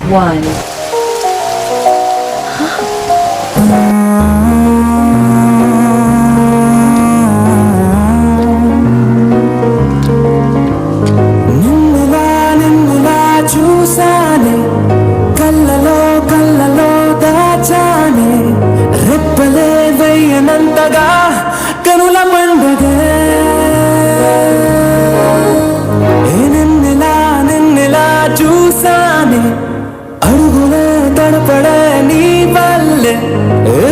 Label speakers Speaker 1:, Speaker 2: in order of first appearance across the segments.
Speaker 1: 1.
Speaker 2: చూసానే కళ్ళలో కళ్ళలో దాచానే రెప్పలే వెయ్యనంతగా కనుల పండుగే నిన్నెలా చూసానే అడుగులే తడపడే నీ వల్లే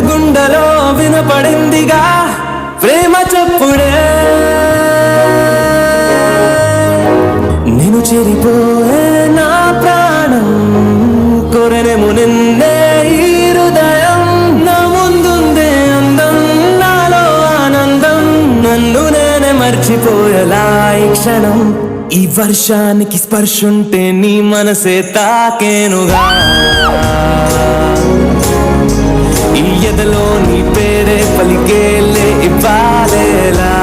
Speaker 2: గుండెలో వినపడిందిగా ప్రేమ చప్పుడే నేను చెరిపోయే నా ప్రాణం కొరనేము నిన్నే ఈ హృదయం నా ముందుందే అందం నాలో ఆనందం నన్ను నేనే మర్చిపోయేలా ఈ క్షణం ఈ వర్షానికి స్పర్శుంటే నీ మనసే తాకేనుగా ఈ ఎదలో నీ పేరే పలికేలే ఇవ్వాలేలా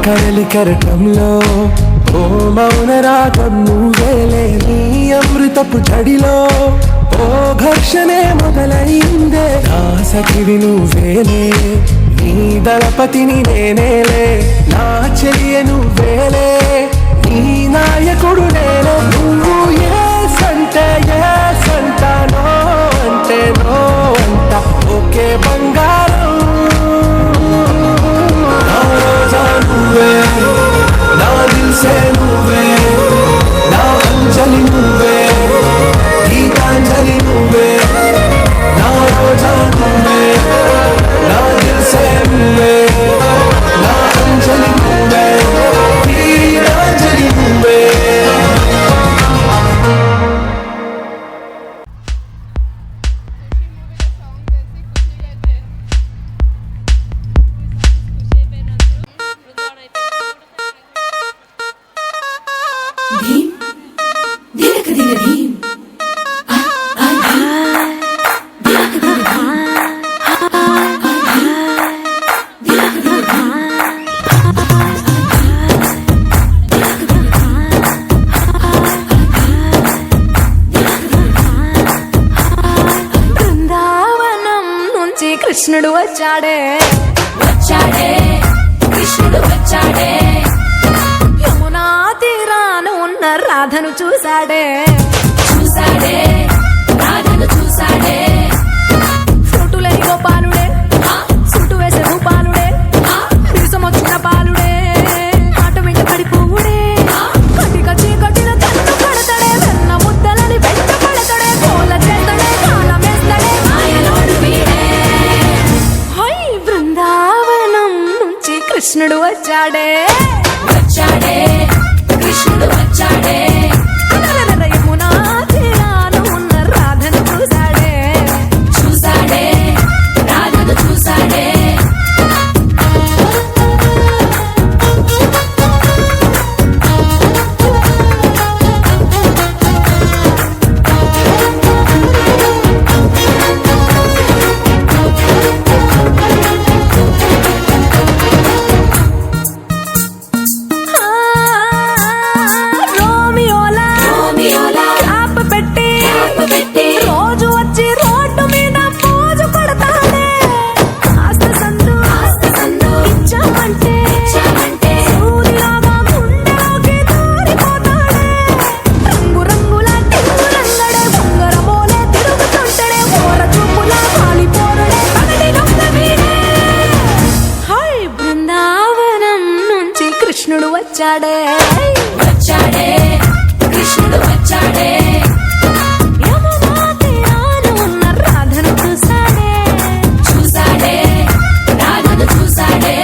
Speaker 2: కడలి కెరటంలో ఓ మౌన రాగం నువ్వేలే నీ అమృతపు జడిలో ఓ ఘర్షణే మొదలైందే నా సఖివి నువ్వేలే నీ దళపతిని నేనేలే నా చెలియ నువ్వేలే నీ నాయకుడు నేనే నువ్వు ఏ సంట నో అంటే నో అంట ఓకే బంగారం నా దిల్సే నువ్వే నా అంజలి నువ్వే గీతాంజలి నువ్వే నా రోజా నువ్వే నా దిల్సే నువ్వే నా అంజలి నువ్వే గీతాంజలి నువ్వే
Speaker 3: కృష్ణుడు వచ్చాడే కృష్ణుడు వచ్చాడే యమునా తీరాన ఉన్న రాధను చూశాడే రాధను చూశాడే ఫ్రూటులేని గోపాలుడే సుట్టు వేసే భూపాలుడే విరుసమొచ్చిన పాలుడే ఆట వెంట పడిపోవుడే కటిక చీకటిన కన్ను పడతాడే వెన్న ముద్దలని వెంట పడతాడే కోల చేతడే కాలమేస్తాడే మాయలోడు వీడే బృందావనం నుంచి కృష్ణుడు వచ్చాడే కృష్ణుడు వచ్చాడే యమునా తీరాన ఉన్న రాధను చూశాడే వచ్చాడే
Speaker 1: వచ్చాడే కృష్ణుడు వచ్చాడే
Speaker 3: యమునా తీరాన ఉన్న రాధను చూసాడే
Speaker 1: చూసాడే రాధను చూసాడే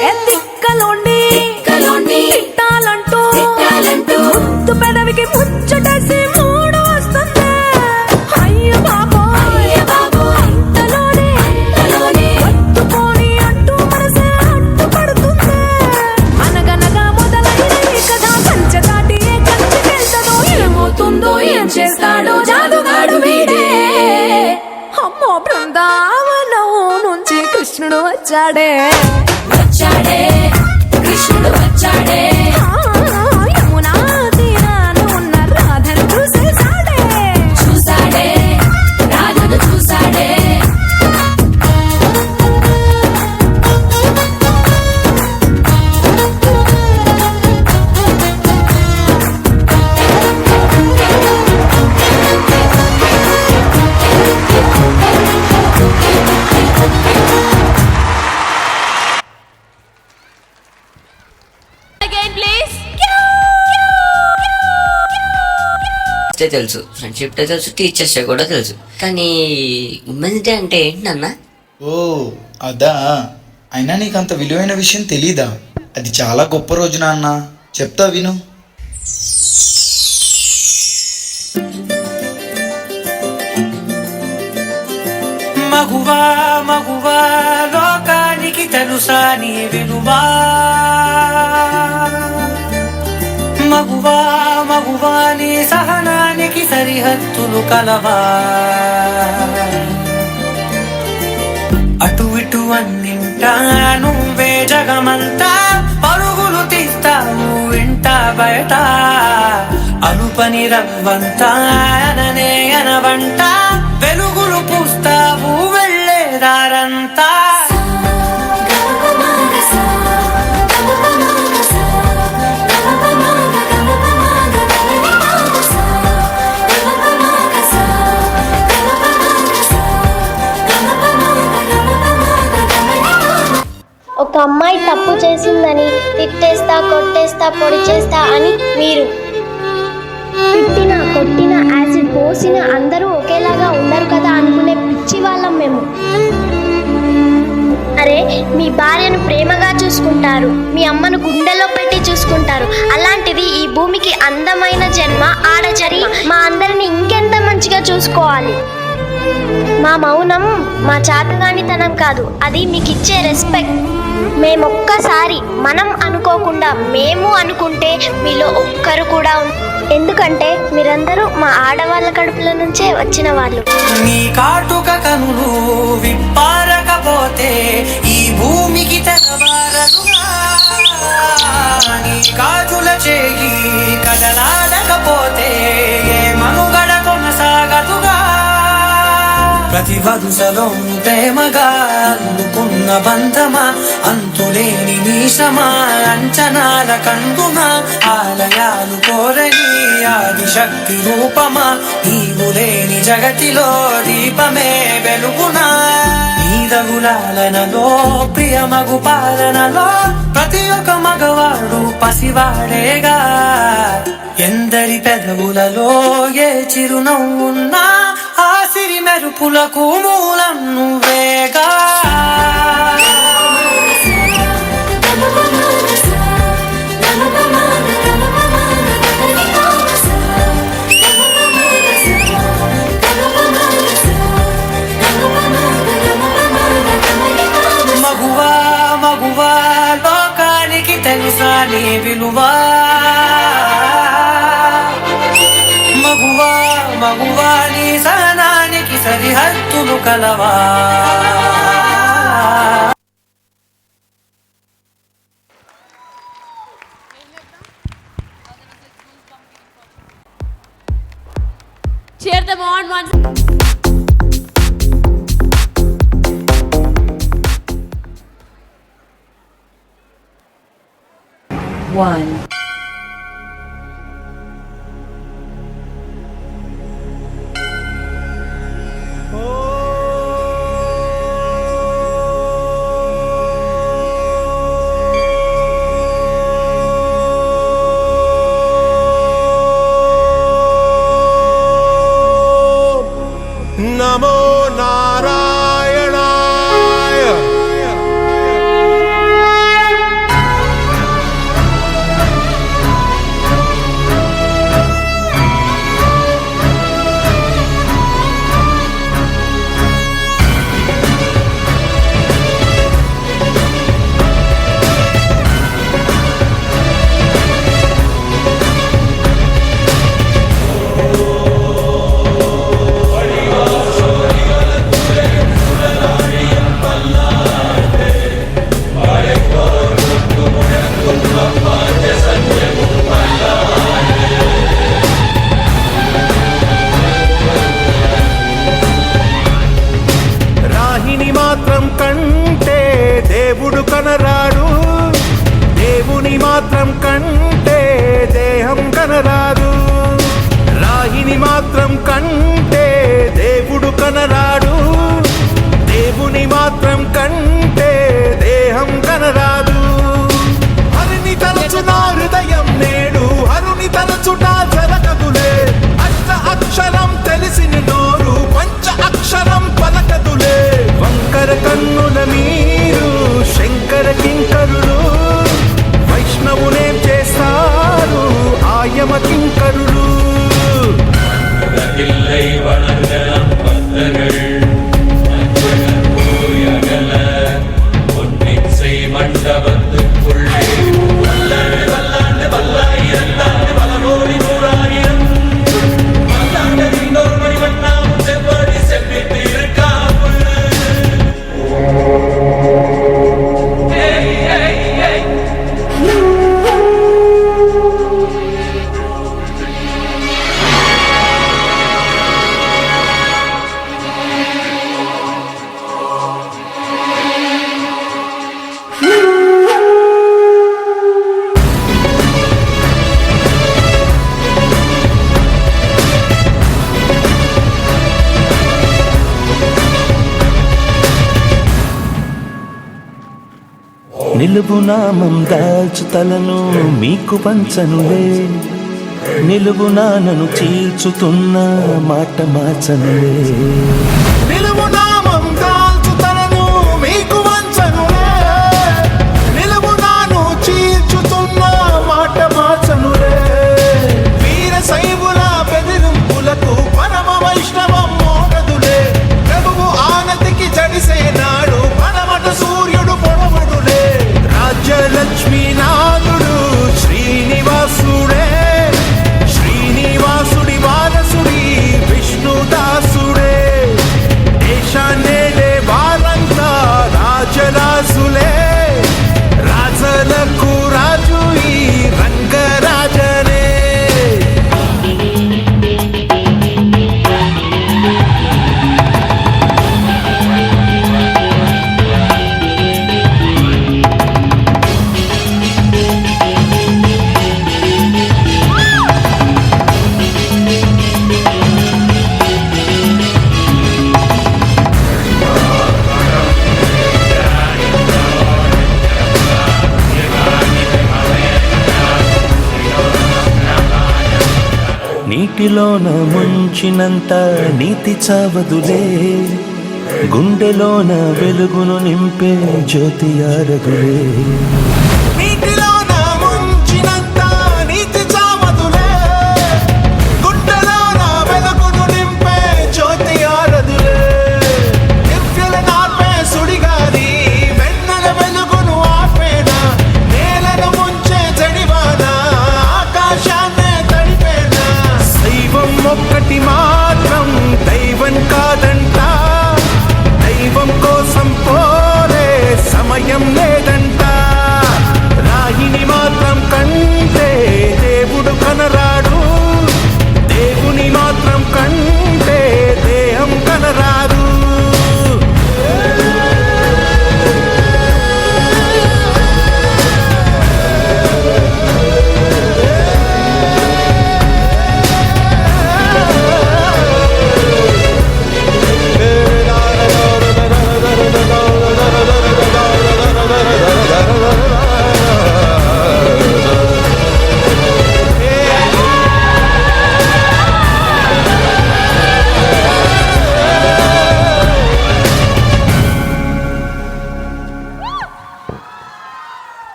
Speaker 3: ఏ తిక్కలోండి
Speaker 1: కలోని
Speaker 3: తిట్టాలంటూ
Speaker 1: తిట్టాలంటూ
Speaker 3: ముద్దు పెదవికి ముచ్చటేసి మూడు వస్తుంది అయ్య బాబోయ్
Speaker 1: అయ్య బాబోయ్
Speaker 3: ఇంతలోనే
Speaker 1: కలోని
Speaker 3: పట్టుకొని అంటూ మనసే అడ్డుపడుతుంది అనగనగా మొదలైన ఈ కథ కంచె దాటి ఏ కంచెకెళ్తదో ఏమవుతుందో ఏం చేస్తాడో జాదుగాడు వీడే అమ్మో బృందావనం నుంచి కృష్ణుడు వచ్చాడే
Speaker 1: వచ్చాడే కృష్ణుడు వచ్చాడే
Speaker 3: ఆ, యమునా తీరాన ఉన్న రాధను చూసేసాడే
Speaker 1: చూసాడే రాధను చూసాడే
Speaker 3: అగైన్ ప్లీజ్
Speaker 4: డే తెలుసు, ఫ్రెండ్షిప్ డే తెలుసు, టీచర్స్ డే కూడా తెలుసు. కానీ ఉమెన్స్ డే అంటే ఏంటన్నా?
Speaker 5: ఓ అదా, అయినా నీకు అంత విలువైన విషయం తెలీదా? అది చాలా గొప్ప రోజు నాన్న, చెప్తా విను.
Speaker 6: మగువా మగువా లోకానికి తెలుసా నీ విలువా మగువా మగువా నీ సహనానికి సరిహద్దులు కలవా అటు ఇటు అన్నింటా నువ్వే జగమంతా పరుగులు తీస్తావు ఇంట బయట అలుపని రవ్వంతా అననే అనవంట వెలుగులు పూస్తావు వెళ్ళేదారంతా
Speaker 7: ఒక అమ్మాయి తప్పు చేసిందని తిట్టేస్తా కొట్టేస్తా పొడి చేస్తా అని మీరు తిట్టిన కొట్టిన యాసిడ్ పోసిన అందరూ ఒకేలాగా ఉండరు కదా అనుకునే పిచ్చి వాళ్ళం మేము. అరే, మీ భార్యను ప్రేమగా చూసుకుంటారు, మీ అమ్మను గుండెలో పెట్టి చూసుకుంటారు. అలాంటిది ఈ భూమికి అందమైన జన్మ ఆడజరి మా అందరిని ఇంకెంత మంచిగా చూసుకోవాలి. మా మౌనం మా చాతగానితనం కాదు, అది మీకు ఇచ్చే రెస్పెక్ట్. మేమొక్కసారి మనం అనుకోకుండా మేము అనుకుంటే మీలో ఒక్కరు కూడా ఎందుకంటే మీరందరూ మా ఆడవాళ్ళ కడుపుల నుంచే వచ్చిన వాళ్ళు.
Speaker 6: నీ కాటుక కనులు విప్పారకపోతే ఈ భూమికి తెరవారదుగా నీ కాటుల చేయి కదలాడకపోతే ఏ మనుగడ కొనసాగదుగా ప్రతి వరుసలో ప్రేమగా అల్లుకున్న బంధమా అంతులేని మీసమా అంచనాల కందుమా ఆలయాలు కోరని ఆదిశక్తి రూపమా నీవు లేని జగతిలో దీపమే వెలుగునా నీదగులాలనలో ప్రియమగు పాలనలో ప్రతి ఒక్క మగవాడు పసివాడేగా ఎందరి పెదవులలో ఏ చిరునవ్వున్నా ఆ సిరి మెరుపులకు మూలం నువ్వేగా మగువా మగువా లోకానికి తెలుసా నీ విలువా మగువా మగువా నీ సహనానికి సరిహద్దులు కలవా.
Speaker 3: Cheer them on once.
Speaker 1: One.
Speaker 2: నమో నారాయణాయ. రాహిని మాత్రం కంటే దేవుడు కనరాడు, దేవుని మాత్రం కంటే దేహం కనరాదు. రాహిని మాత్రం కంటే దేవుడు కనరాడు, దేవుని మాత్రం కంటే దేహం కనరాదు. హరిని తలచున హృదయం నేడు, హరుని తలచుట జరగదులే. అష్ట అక్షరం తెలిసిన నోరు పంచ అక్షరం పలకదులే. వంకర కన్నుల మీరు శంకర కింకరులు, వైష్ణవునేం చేస్తారు ఆయమ కింకరులు.
Speaker 8: மண்டபத்துக்குள்ளே வல்லாண்டு வல்லாண்டு வல்லாயிரந்தாண்டு பலமோடி நூறாயிரம் வல்லாண்டு இன்னொரு மணிவண்ணாவும் செவ்வாடி செவ்விட்டு இருக்கா புள்ளு.
Speaker 9: నిలువు నామం దాల్చు తలను మీకు పంచనులే, నిలువు నానను చీల్చుతున్న మాట మార్చనులే.
Speaker 2: నిలువు నామం దాల్చు తలను మీకు వంచనులే, నిలువు నాను చీల్చుతున్న మాట మార్చనులే. వీర శైవుల బెదిరింపులకు పరమ వైష్ణవం మోగదులే. ప్రభువు ఆనతికి జడిసే నాడు పరమట సూర్యుడు పొడవుడులే. రాజ్యలక్ష్మీనాథుడు శ్రీనివాసుడే, శ్రీనివాసుడి వారసుడి విష్ణుదాసుడే. దేశాన్నేలే వారంతా రాజరాజులే, రాజలకు రాజు ఈ రంగరాజనే.
Speaker 9: నీటిలోన ముంచినంత నీతి చావదులే, గుండెలోన వెలుగును నింపే జ్యోతి ఆరదులే.
Speaker 2: నీటిలోన ముంచినంత నీతి చావదులే, గుండెలోన వెలుగును నింపే జ్యోతి ఆరదులే. దివ్యల నాపే సుడిగాలి వెన్నెల వెలుగును ఆపేనా, నేలను ముంచే జడివాన ఆకాశాన్నే తడిపేనా. శైవం ఒక్కటి మాత్రం దైవం కాదని భయం లేదంట. రాయిని మాత్రం కంటే దేవుడు కనరాడు, దేవుని మాత్రం కంటే దేహం కనరాదు.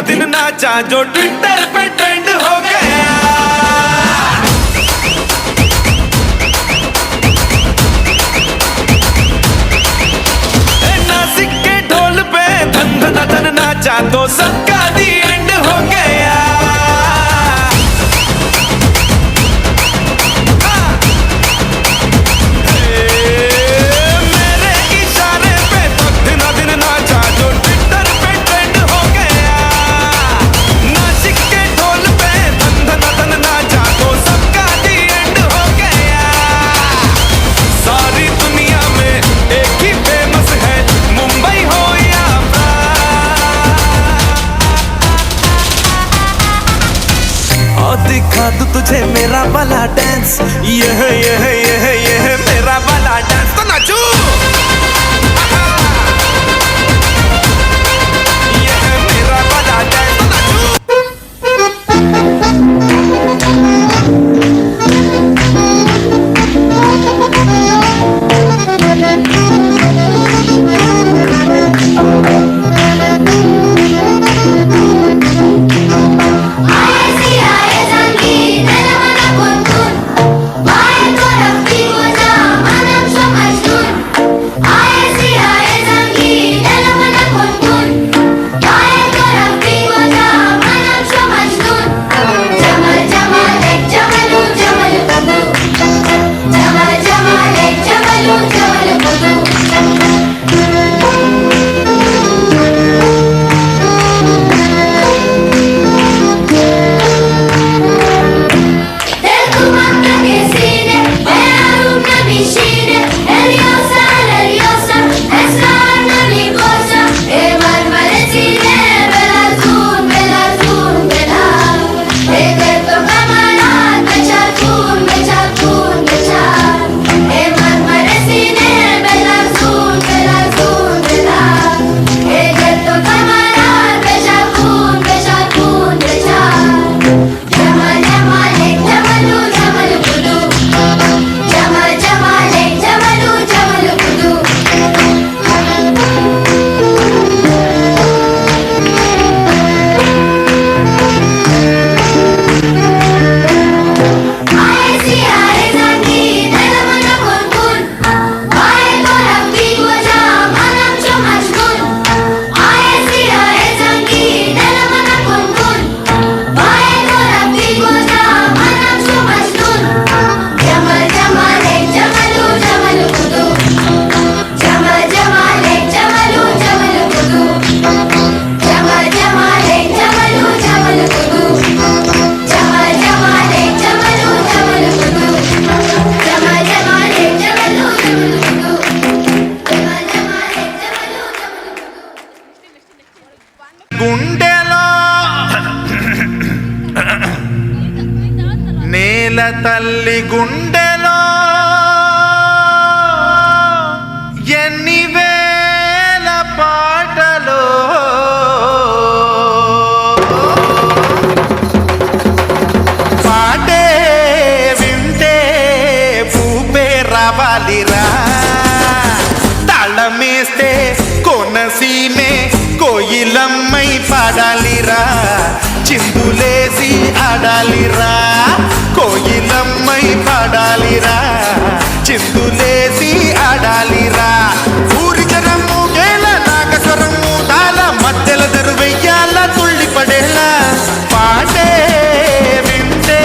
Speaker 2: दिन नाचा जो ट्विटर पे ट्रेंड हो गया, नासिक के ढोल पे धन धन धन नाचा तो सबका दी एंड हो गया. मेरे इशारे पे तो दिन दिन नाचा जो ट्विटर पे ट्रेंड हो गया, नासिक के ढोल पे धन धन धन नाचा तो सबका दी एंड हो गया. सारी दुनिया में एक ही फेमस है, मुंबई हो या और दिखा दूं तुझे मेरा वाला डांस, यह मेरा वाला डांस तो नाचू. यह मेरा वाला डांस तो नाचू. నేల తల్లి గుండెలో ఎన్ని వేల పాటలో పాటే వింటున్నాను. రావాలిరా తాళమేస్తే కోనసీమే కోయిలమ్మై పాడాలిరా చిందులేసి ఆడాలిరా కోయిలమ్మై పాడాలిరా చిందులేసి ఆడాలిరా ఊరి జరము గేల నాగస్వరము తాళ మధ్యల దరువెయ్యాల తుళ్ళి పడేలా పాటే వింటే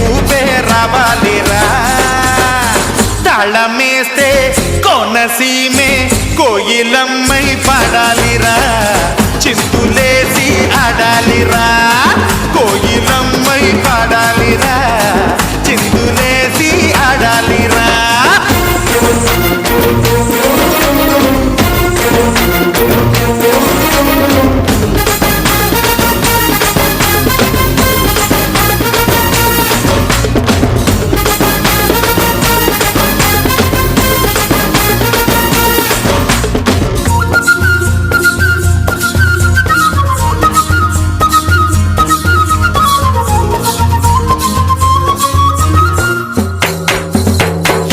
Speaker 2: ఊపే రావాలిరా తాళమేస్తే కోనసీమే కోయిలమ్మై పాడాలిరా చిందులేసి ఆడాలిరా కోయిలమ్మై పాడాలిరా చిందులేసి ఆడాలిరా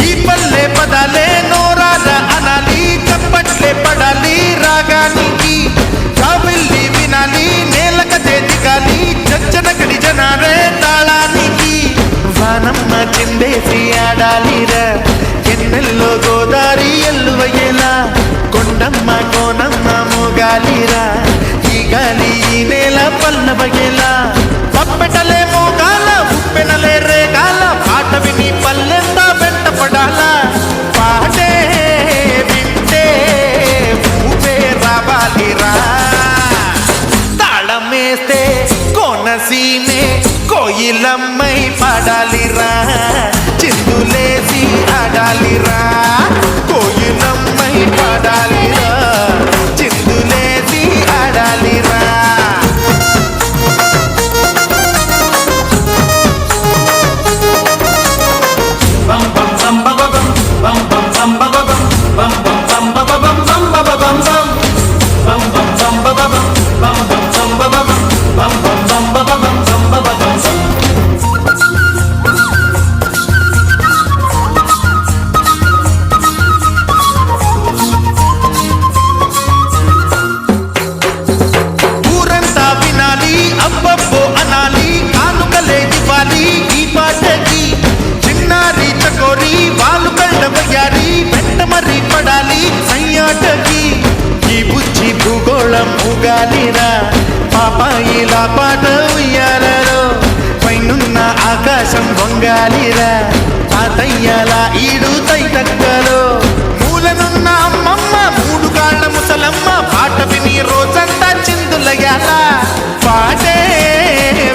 Speaker 2: ఈ పల్లె పదాలే నోరాల అనాలి చప్పట్లే పడాలి రాగానికి జాబిల్లి వినాలి నేలకతే దిగాలి జజ్జనకడి జనారే తాళానికి వానమ్మ చిందేసి ఆడాలిరా ఎన్నెల్లో గోదారి ఎల్లువయ్యేలా కొండమ్మ కోనమ్మ మోగాలిరా ఈ గాలి ఈ నేల పల్లవయ్యేలా పప్పెటలే మోగాల ఉప్పెనలే రేగాల పాట విని పల్లెంత వెంట పడాలా పాటే వింటే ఊపే రావాలిరా తాళమేస్తే కోనసీమే కోయిలమ్మై పాడాలిరా చిందులేసి ఆడాలిరా కోయిలమ్మై పాడాలిరా చిందులేసి ఆడాలిరా ఊరంతా వినాలి అబ్బబ్బో అనాలి కానుకలే ఇవ్వాలి ఈ పాటకి చిన్నారి చకోరి వాళ్ళు కళ్ళ వయ్యారి వెంట మరి పడాలి సయ్యాటకి ఈ బుజ్జి భూగోళం ఊగాలిరా పాపాయిలా పాట ఉయ్యాలలో పైనున్న ఆకాశం వంగాలిరా తాతయ్యాల ఈడు తైతక్కలో మూలనున్న అమ్మమ్మ మూడు కాళ్ళ ముసలమ్మ పాట విని రోజంతా చిందులయ్యాల పాటే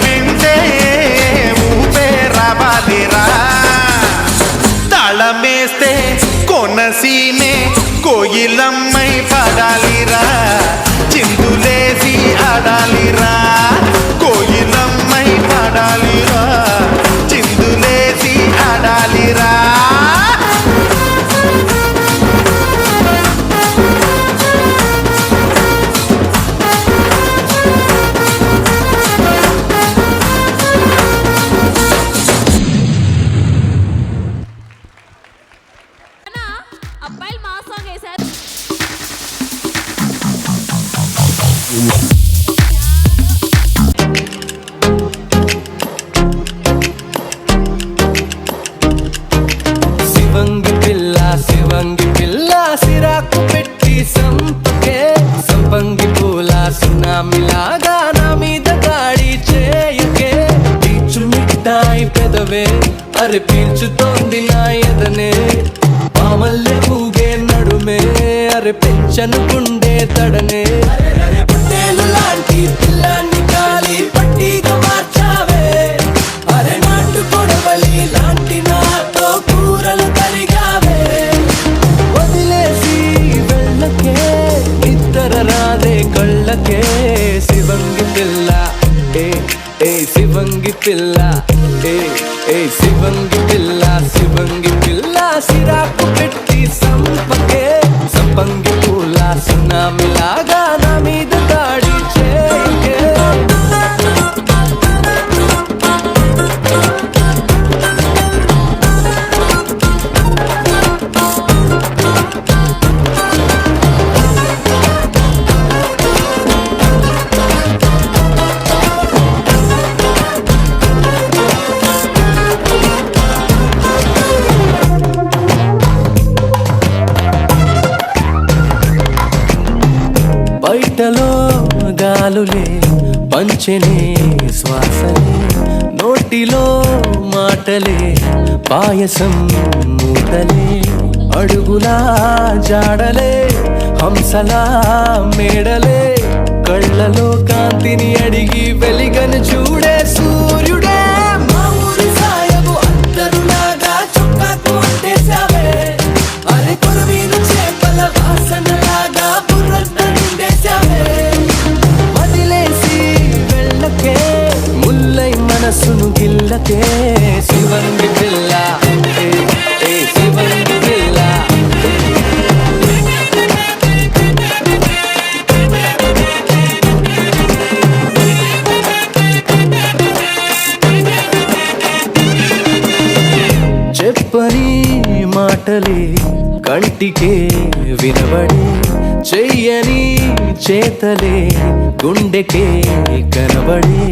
Speaker 2: వింటే ఊపే రావాలిరా తాళమేస్తే కోనసీమే కోయిలమ్మై పాడాలిరా చిందులేసి ఆడాలిరా కోయిలమ్మై పాడాలిరా చిందులేసి ఆడాలిరా
Speaker 3: అన్నా, అబ్బాయిలు మా సాంగ్ వేశారు.
Speaker 6: శివంగి పిల్ల సిరాకు పెట్టి సంపకే సంపంగి పూల సునామిలాగా నా మీద దాడి చేయకే పీచు మిఠాయి పెదవే అరే పీల్చుతోంది నా ఎదనే పామల్లె ఊగే నడుమే అరే పెంచను గుండె తడనే పట్టేలు లాంటి పిల్లాన్ని కాలి పట్టిగా మార్చావే అరే నాటు కొడవలి లాంటి నాతో కూరలు తరిగావే వదిలేసి వెళ్ళకే నిద్ర రాదే కళ్ళకే శివంగి పిల్ల ఏ శివంగి పిల్ల ఏ శివంగి పిల్ల శివంగి పిల్ల సిరాకు పెట్టి సంపకే సంపంగి పూల సునామిలాగా నా మీద దాడి చేయకే చాలులే పంచెనే శ్వాసలే నోటిలో మాటలే పాయసం మూటలే అడుగులా జాడలే హంసలా మేడలే కళ్ళలో కాంతిని అడిగి వెలిగను చూడే సూర్యుడే మా ఊరి సాయము అందరులాగా చొక్కాకు అంటేశావే అరే కొరవీను చేపల వాసనలాగా బుర్రంతా నిండేశావే వదిలేసి వెళ్ళకే ముల్లై మనసును గిల్లకే శివంగి పిల్ల ఏ శివంగి పిల్ల చెప్పని మాటలే కంటికే వినబడే చెయ్యని చేతలే గుండెకే కనబడే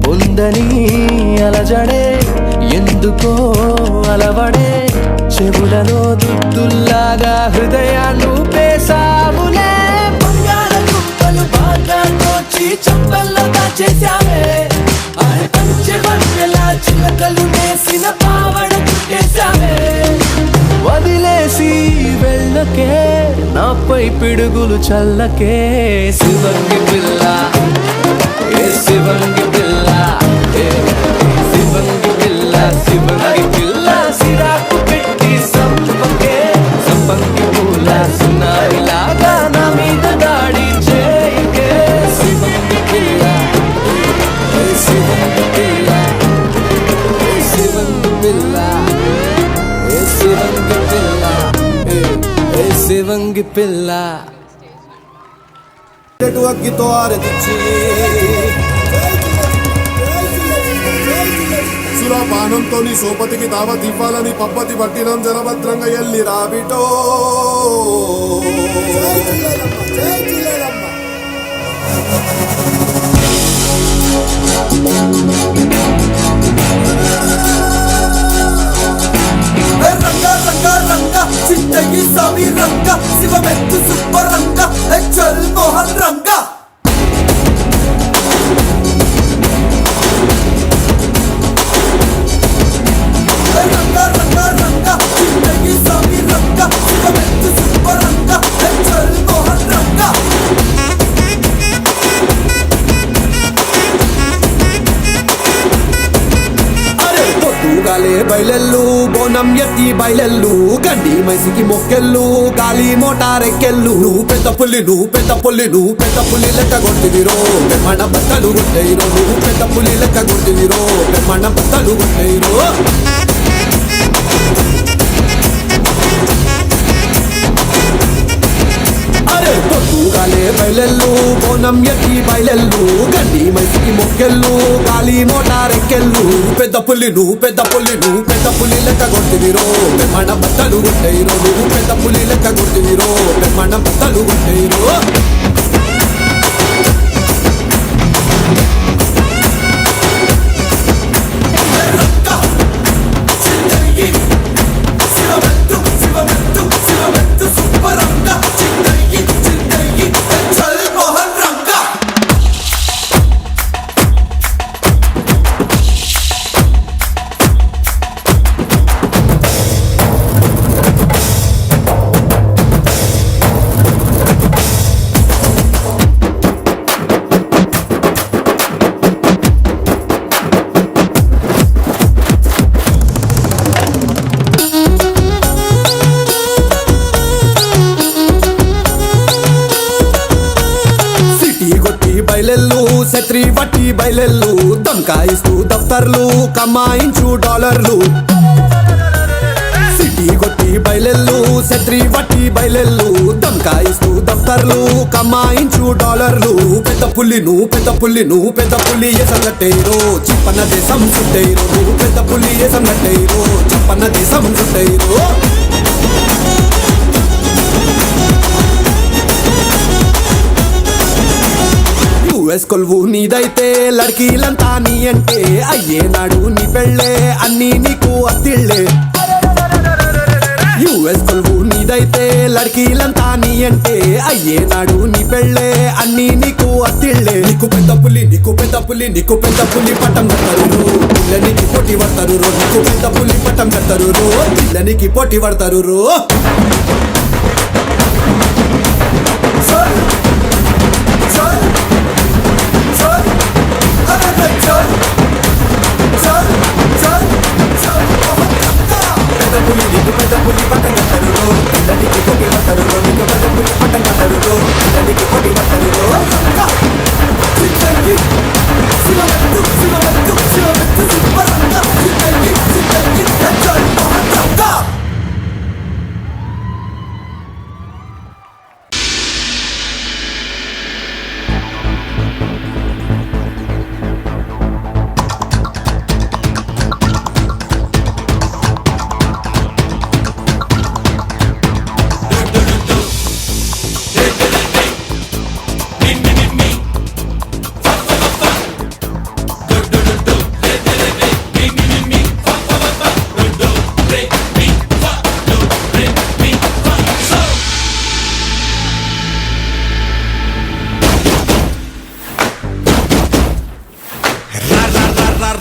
Speaker 6: పొందని అలజడే ఎందుకో అలవడే చెవులలో దుద్దుల్లాగా హృదయాన్ని పేసావులే బంగాళ దుంపలు బాగా తోచి చంపల్లో దాచేశావే పంచవన్నెల చిలకలు నేసిన పావడ చుట్టేశావే వదిలేసి వెళ్ళకే నాపై పిడుగులు చల్లకే శివంగి పిల్ల ఏ శివంగి పిల్ల ఏ శివంగి పిల్ల శివంగి పిల్ల సిరాకు పెట్టి సంపకే సంపంగి పూల సున్నారిలాగా నా మీద దాడి చేయకే శివంగి పిల్ల ఏ శివంగి పిల్ల ఏ శివంగి పిల్ల ఏ శివంగి పిల్ల ఏ శివంగి పిల్ల
Speaker 10: అగ్గితో ఆరదిచ్చి సురాపానంతో నీ సోపతికి దావత్ ఇవ్వాలని పబ్బతి పట్టినం జనభద్రంగా ఎల్లి రాబిటో రంగ రంగ రంగ చిట్టగి స్వామి రంగ శివమెత్తు సుబ్బ రంగ చల్ మోహన్ రంగ రంగ రంగ రంగ చిట్టగి స్వామి రంగ శివమెత్తు సుబ్బ రంగ చల్ మోహన్ రంగ పొద్దుగాలే బయలెల్లు బోనం ఎత్తి బయలెల్లు గడ్డి మైసికి మొక్కెళ్ళు గాలి మోటారెక్కెళ్ళు నువ్వు పెద్ద పుల్లి లెక్క కొట్టివిరో మన బట్టలు కొట్టయిరో నువ్వు పెద్ద పుల్లి లెక్క కొట్టివిరో మన బట్టలు కొట్టయిరో పొద్దుగాలే బయలెల్లు బోనం ఎత్తి బయలెల్లు గడ్డి మైసికి మొక్కెళ్ళు గాలి మోటారెక్కెళ్ళు పెద్ద పుల్లి లెక్క కొట్టివిరో మన బట్టలు కొట్టయిరో నువ్వు పెద్ద పుల్లి లెక్క కొట్టివిరో మన బట్టలు కొట్టయిరో బయలెల్లు శత్రి వట్టి బయలెల్లు దొంకాయిస్తూ దఫ్తర్లు కమాయించు డాలర్లు సిటీ కొట్టి బయలెల్లు శత్రి వట్టి బయలెల్లు దొంకాయిస్తూ దఫ్తర్లు కమాయించు డాలర్లు పెద్ద పుల్లి ఎసంగట్టేరో చెప్పన్న దేశం సుట్టేరో నువ్వు పెద్ద పుల్లి ఎసంగట్టేరో చెప్పన్న దేశం సుట్టేరో యుఎస్ కొలువు నీదైతే లడ్కీలంతా నీ అంటే అయ్యేనాడు నీ పెళ్ళే అన్నీ నీకు అత్తిళ్ళే యుఎస్ కొలువు నీ నీదైతే లడ్కీలంతా నీ అంటే అయ్యేనాడు నీ పెళ్ళే అన్నీ నీకు అత్తిళ్ళే నీకు పెద్ద పులి నీకు పెద్ద పులి నీకు పెద్ద పులి పట్టం కడతారు పిల్లనికి పోటీ పడతారు రో నీకు పెద్ద పులి పట్టం కడతారు రో పిల్లనికి పోటీ పడతారు రో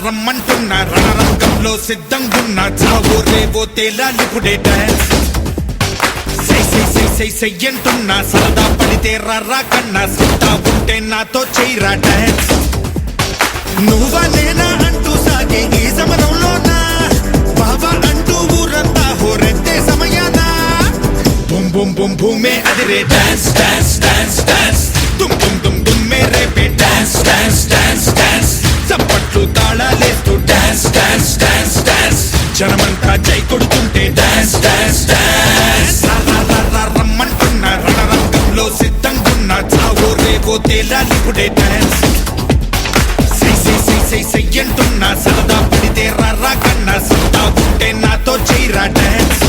Speaker 2: రమ్మంటున్నా రణరంగంలో సిద్ధంగున్నా చావో రేవో తేలాలిపుడే డాన్స్ సై సై సై సై సై అంటున్నా సరదా పడితే రర్రా కన్నా సిద్ధా ఉంటే నాతో చేయరా డాన్స్ నువ్వా నేనా అంటూ సాగే ఈ సమరంలోనా బాబా అంటూ ఊరంతా హోరెత్తే సమయాన బుమ్ బుమ్ బుమ్ భూమే అదిరే డాన్స్ డాన్స్ డాన్స్ డాన్స్ దుమ్ దుమ్ దుమ్ దుమ్మే రేపే డాన్స్ డాన్స్ డాన్స్ డాన్స్ చప్పట్లు తాళాలేస్తూ డాన్స్ డాన్స్ డాన్స్ డాన్స్ జనమంతా జై కొడుతుంటే డాన్స్ డాన్స్ డాన్స్ రమ్మంటున్నా రణరంగంలో సిద్ధంగున్నా చావో రేవో తేలాలిపుడే డాన్స్ సై సై సై సై సై అంటున్నా సరదా పడితే రర్రా కన్నా సిద్ధా ఉంటే నాతో చేయరా డాన్స్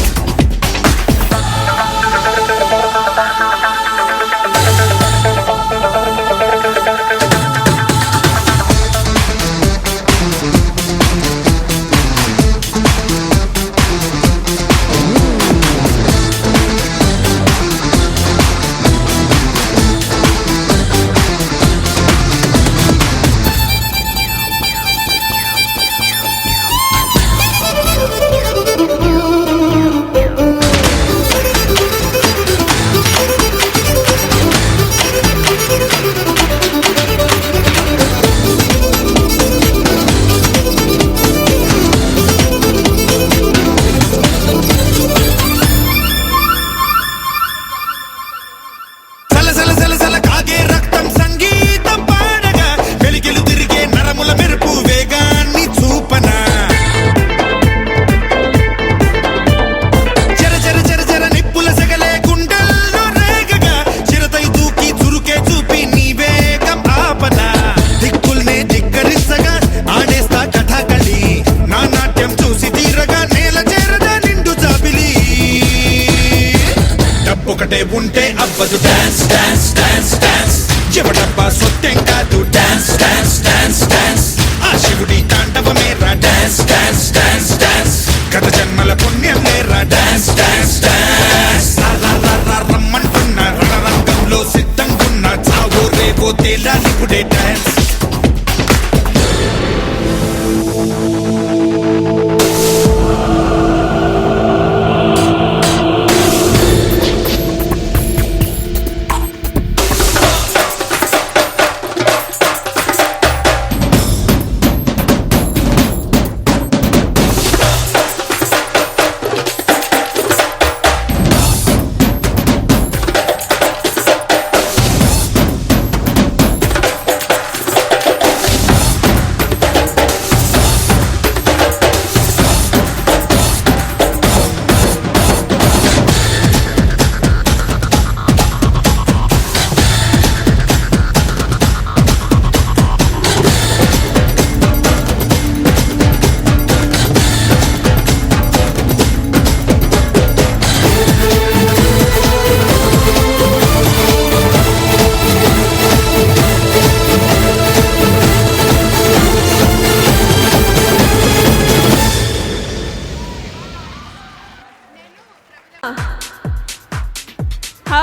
Speaker 2: ఒకటే ఉంటే అవ్వదు డాన్స్ డాన్స్ డాన్స్ డాన్స్ ఎవడబ్బా సొత్తెం కాదు డాన్స్ డాన్స్ డాన్స్ డాన్స్ ఆ శివుడి తాండవమేరా డాన్స్ డాన్స్ డాన్స్ డాన్స్ గత జన్మల పుణ్యం లేరా డాన్స్ డాన్స్ డాన్స్ రమ్మంటున్నా రణరంగంలో సిద్ధంగున్నా చావో రేవో తేలాలిపుడే డాన్స్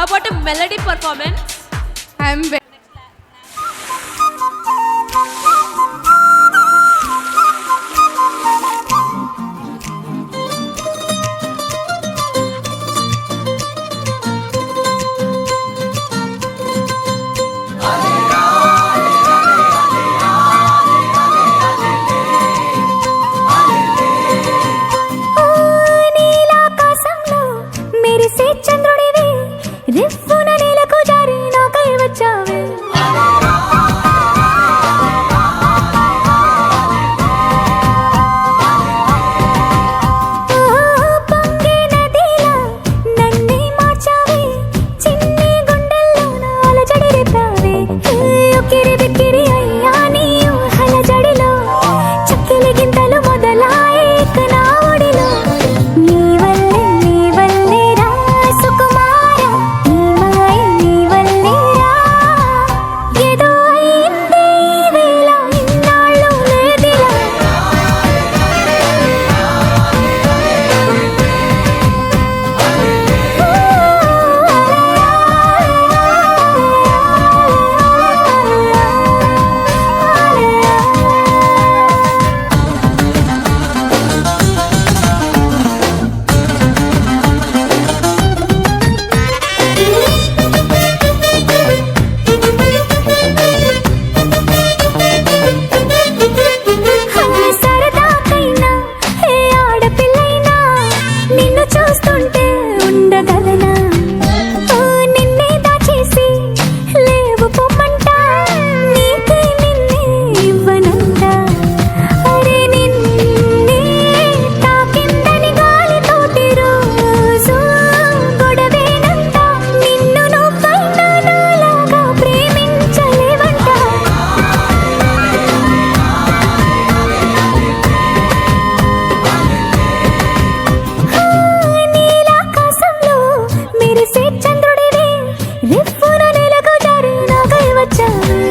Speaker 3: అబౌట్ మెలడీ పర్ఫార్మెన్స్? ఐఎమ్
Speaker 7: చంద్రుడివి రిఫ్ఫున నీలకు జారి నాకై వచ్చావే పొంగే నదిలా నన్నే మార్చావే చిన్ని గుండెల్లో నాల జడి రేపావే ఉక్కిరి బిక్కిరి అయ్యా నీ ఊహల జడిలో చక్కిలి గింతలు మొదలాయే నా ఒడిలో నీ వల్లే రా సుకుమార నీ మాయ నీ వల్లే రా ఏదో అయింది ఈ వేళ ఇన్నాళ్ళు లేదిలా సరదాకైనా ఏ ఆడపిల్లైనా నిన్ను చూస్తుంటే ఉండగలనా నిన్నే దాచేసి లేవు పొమ్మంట నీకే నిన్నే ఇవ్వనంట అరే నిన్నే తాకిందని గాలితోటి రోజు గొడవేనంట నిన్ను నువ్వైనా నాలాగా ప్రేమించలేవంట నీలాకాశంలో మెరిసే చంద్రుడివి రిఫ్ఫున నెలకు జారి నాకై వచ్చావే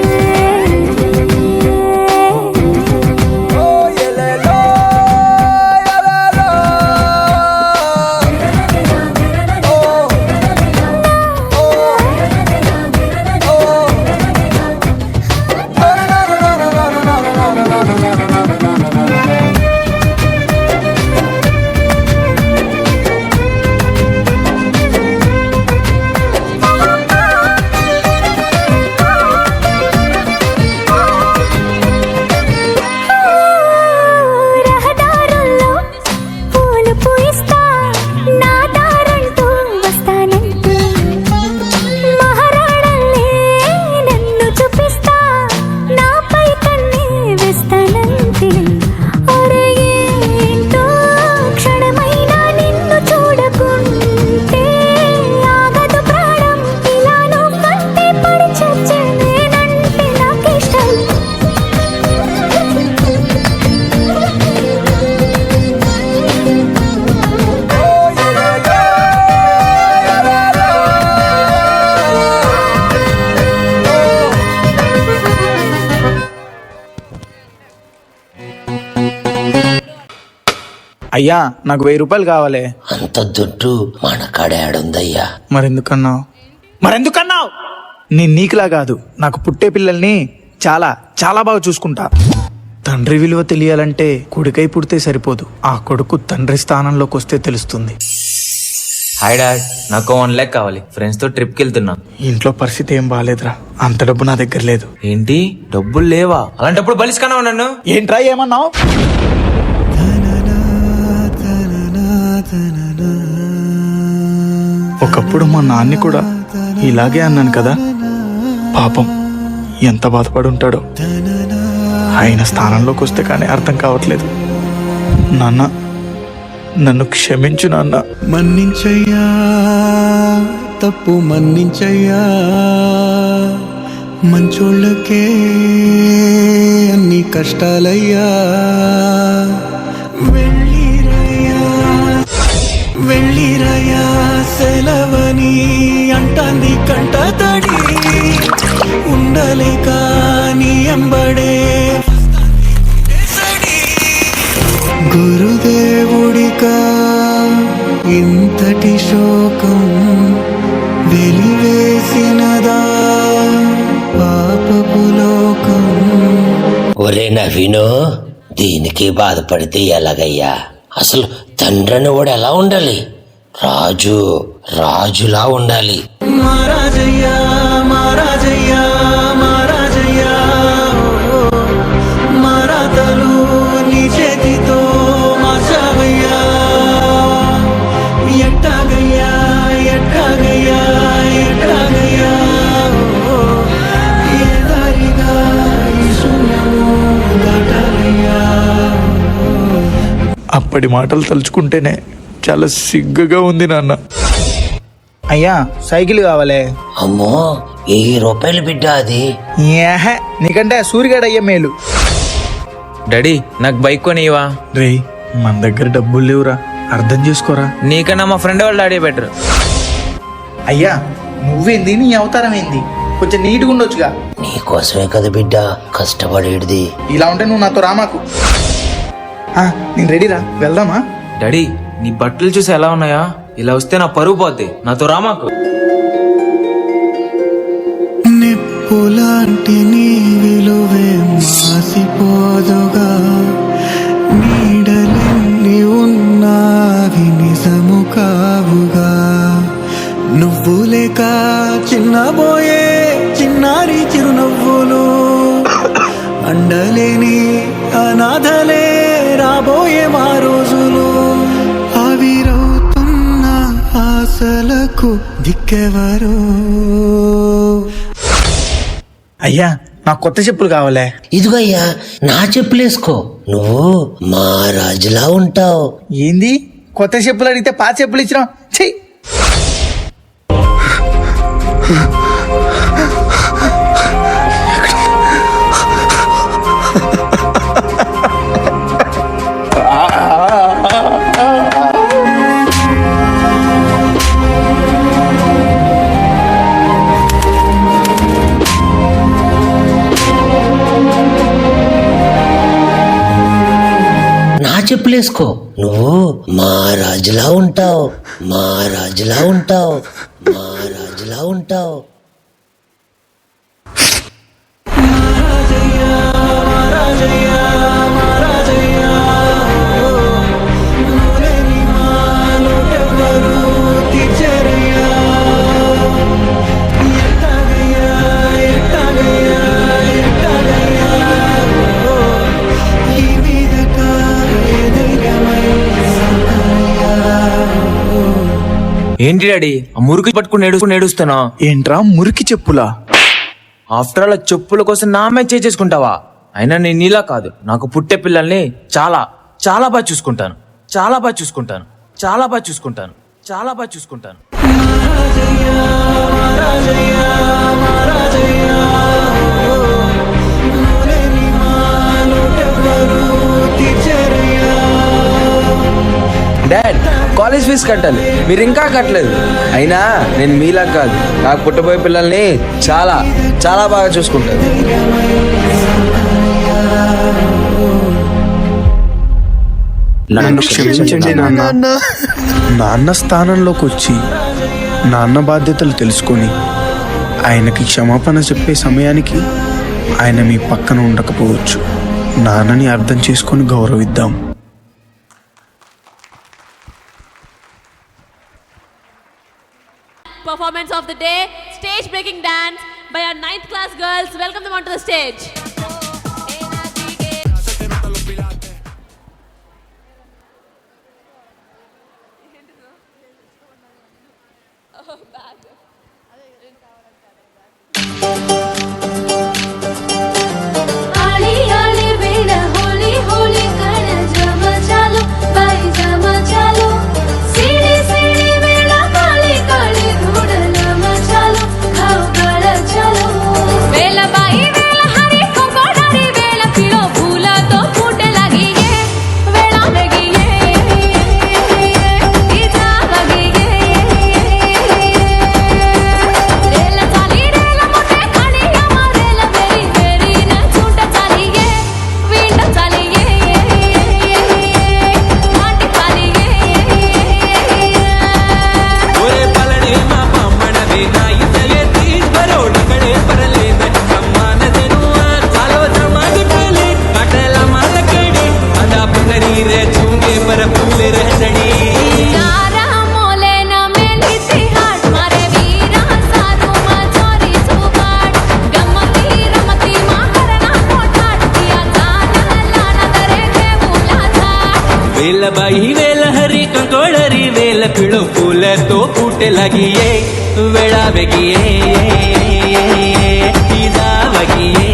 Speaker 7: రహదారుల్లో పూలు పూయిస్తా నా దారంటూ వస్తానంటూ మహారాణల్లే నన్ను చూపిస్తా నాపై కన్నే వేస్తానంటే అరే ఏంటో క్షణమైనా నిన్ను చూడకుంటే ఆగదు ప్రాణం ఇలా నువ్వంటే పడి చచ్చే నేనంటే నాకిష్టం
Speaker 5: అయ్యా నాకు 1000 రూపాయలు కావాలి.
Speaker 11: అంత దుడ్డు మన కాడే ఆడుందయ్యా.
Speaker 5: మరెందుకన్నావు? నేను నీకులా కాదు, నాకు పుట్టే పిల్లల్ని చాలా చాలా బాగా చూసుకుంటా. తండ్రి విలువ తెలియాలంటే కొడుకై పుడితే సరిపోదు, ఆ కొడుకు తండ్రి స్థానంలోకి వస్తే తెలుస్తుంది.
Speaker 12: హాయ్ డాడ్, నాకు 1 lakh కావాలి. ఫ్రెండ్స్ తో ట్రిప్ కి వెళ్తున్నా.
Speaker 5: ఇంట్లో పరిస్థితి ఏం బాగాలేదురా, అంత డబ్బు నా దగ్గర లేదు.
Speaker 12: ఏంటి డబ్బులు లేవా? అలాంటప్పుడు బలిసుకున్నావు నన్ను.
Speaker 5: ఏంట్రా ఏమన్నావు? ఒకప్పుడు మా నాన్ని కూడా ఇలాగే అన్నాను కదా, పాపం ఎంత బాధపడి ఉంటాడో. ఆయన స్థానంలోకి వస్తే కానీ అర్థం కావట్లేదు. నాన్న నన్ను క్షమించు నాన్న.
Speaker 9: మన్నించయ్యా తప్పు మన్నించయ్యా, మంచోళ్ళకే అన్ని కష్టాలయ్యా. వెళ్ళిరయ్యా సెలవని అంటాంది కంట తడి, ఉండలేక నీ ఎంబడే గురుదేవుడికా ఇంతటి శోకం
Speaker 6: వెలివేసినదా పాపపు లోకం.
Speaker 11: ఒరే నవీను, దీనికి బాధపడితే ఎలాగయ్యా? అసలు తండ్రిని కూడా ఎలా ఉండాలి? రాజులా ఉండాలి.
Speaker 6: మహారాజయ్యా మహారాజయ్యా మహారాజయ్యా, మరాతలు నీ చేతితో మార్చావయ్యా. ఎట్టాగయ్యా ఎట్టాగయ్యా ఎట్టాగయ్యా, ఏ దారిగా ఈ శూన్యము దాటాలయ్యా.
Speaker 5: అప్పటి మాటలు తలుచుకుంటేనే చాలా సిగ్గుగా ఉంది నాన్న.
Speaker 13: అయ్యా సైకిల్ కావాలే.
Speaker 11: అమ్మో, 1000 రూపాయలు బిడ్డ అది.
Speaker 13: ఏహే, నీకంటే సూర్యగాడు అయ్యే మేలు.
Speaker 12: డాడీ నాకు బైక్ కొనివా?
Speaker 5: రే, మన దగ్గర డబ్బులు లేవురా, అర్థం చేసుకోరా.
Speaker 12: నీకన్నా మా ఫ్రెండ్ వాళ్ళ డాడీ బెటర్.
Speaker 13: అయ్యా నువ్వేంది, నీ అవతారం ఏంది? కొంచెం నీట్గా ఉండొచ్చుగా.
Speaker 11: నీకోసమే కదా బిడ్డ కష్టపడేది.
Speaker 13: ఇలా ఉంటే నువ్వు నాతో రామాకు. నేను రెడీరా, వెళ్దామా?
Speaker 12: డాడీ నీ బట్టలు చూసి ఎలా ఉన్నాయా? ఇలా వస్తే నా పరువు పోద్ది, నాతో రామాకు.
Speaker 6: నిప్పులాంటి నీ విలువే మాసిపోదుగా, నీడలెన్ని ఉన్నావి నిజము కావుగా. నువ్వు లేక చిన్నబోయే చిన్నారి చిరునవ్వులు, అండలేని అనాథలే రాబోయే మా రోజులు. ఆవిరవుతున్న ఆశలకు దిక్కెవరు?
Speaker 13: అయ్యా నాకు కొత్త చెప్పులు కావాలే.
Speaker 11: ఇదిగయ్యా నా చెప్పులేసుకో, నువ్వు మా రాజులా ఉంటావు.
Speaker 13: ఏంది, కొత్త చెప్పులు అడిగితే పాత చెప్పులు ఇచ్చినా? చెయ్యి.
Speaker 11: చెప్పులేసుకో, నువ్వు మా రాజులా ఉంటావు. మా రాజులా ఉంటావు. మా రాజులా ఉంటావు.
Speaker 12: ఏంటి డాడీ ఆ మురికి పట్టుకుని ఏడుస్తున్నా?
Speaker 5: ఏంట్రా మురికి చెప్పులా?
Speaker 12: ఆఫ్టర్ ఆల్ చెప్పుల కోసం నా మీద చేసుకుంటావా? అయినా నేను నీలా కాదు, నాకు పుట్టే పిల్లల్ని చాలా చాలా బాగా చూసుకుంటాను. చాలా బాగా చూసుకుంటాను. చాలా బాగా చూసుకుంటాను. చాలా బాగా చూసుకుంటాను.
Speaker 14: డాడ్ కాలేజ్ ఫీజు కట్టాలి, మీరు ఇంకా కట్టలేదు. అయినా నేను మీలా కాదు, నాకు పుట్టబోయే పిల్లల్ని చాలా చాలా బాగా చూసుకుంటాను.
Speaker 5: నన్ను క్షమించండి నాన్న. నాన్న స్థానంలోకి వచ్చి నాన్న బాధ్యతలు తెలుసుకొని ఆయనకి క్షమాపణ చెప్పే సమయానికి ఆయన మీ పక్కన ఉండకపోవచ్చు. నాన్నని అర్థం చేసుకొని గౌరవిద్దాం.
Speaker 3: Performance of the day, stage breaking dance by our 9th class girls. Welcome them onto the stage.
Speaker 8: वेल बाई वेल हरी कंकोळरी वेल पिळो फूल तो फूटे लगिये वेळा बेगिये जावगिये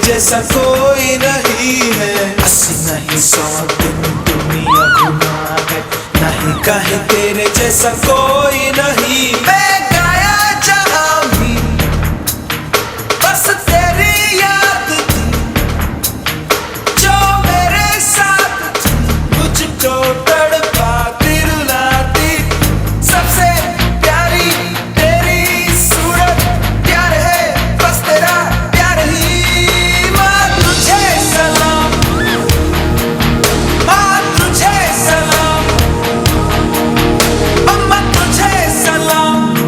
Speaker 6: जैसा कोई नहीं है, 80 नहीं 100 दिन दुनिया घुमा है, नहीं कहे तेरे जैसा कोई नहीं। मैं गाया जहां भी बस तेरी याद थी, जो मेरे साथ थी, मुझको तड़पा दिल लाती। सबसे प्यारी तेरी सूरत, प्यार है बस तेरा प्यार ही। माँ तुझे सलाम, माँ तुझे सलाम, अम्मा तुझे सलाम।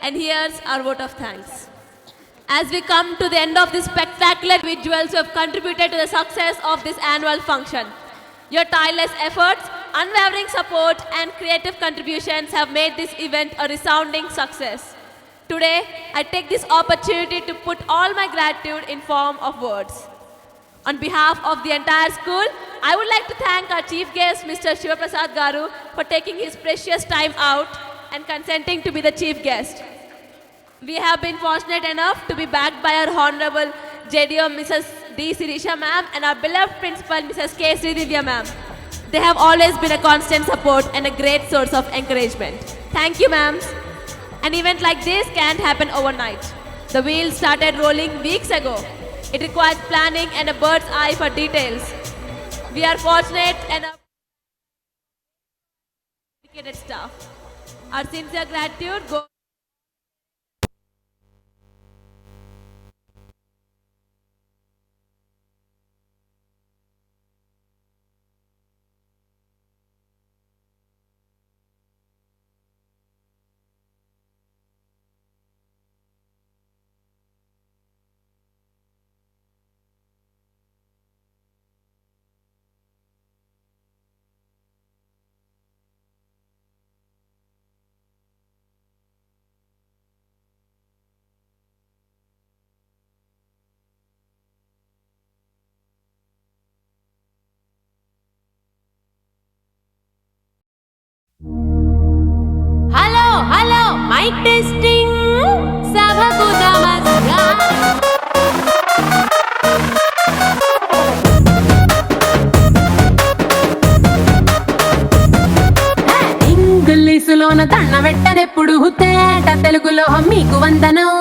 Speaker 3: And here's our vote of thanks. As we come to the end of this spectacular individuals who have contributed to the success of this annual function, your tireless efforts, unwavering support, and creative contributions have made this event a resounding success. Today, I take this opportunity to put all my gratitude in form of words. On behalf of the entire school, I would like to thank our chief guest, Mr. Shivaprasad Garu, for taking his precious time out and consenting to be the chief guest. We have been fortunate enough to be backed by our Honorable JDO Mrs. D. Sirisha ma'am and our beloved principal Mrs. K. Sridivya ma'am. They have always been a constant support and a great source of encouragement. Thank you, ma'am. An event like this can't happen overnight. The wheels started rolling weeks ago. It requires planning and a bird's eye for details. We are fortunate enough to dedicated staff. Our sincere gratitude goes
Speaker 1: hello mike testing సభకు నమస్కారం. ఇంగ్లీషులోన దండ పెట్టనెప్పుడు తేట తెలుగులో మీకు వందనం.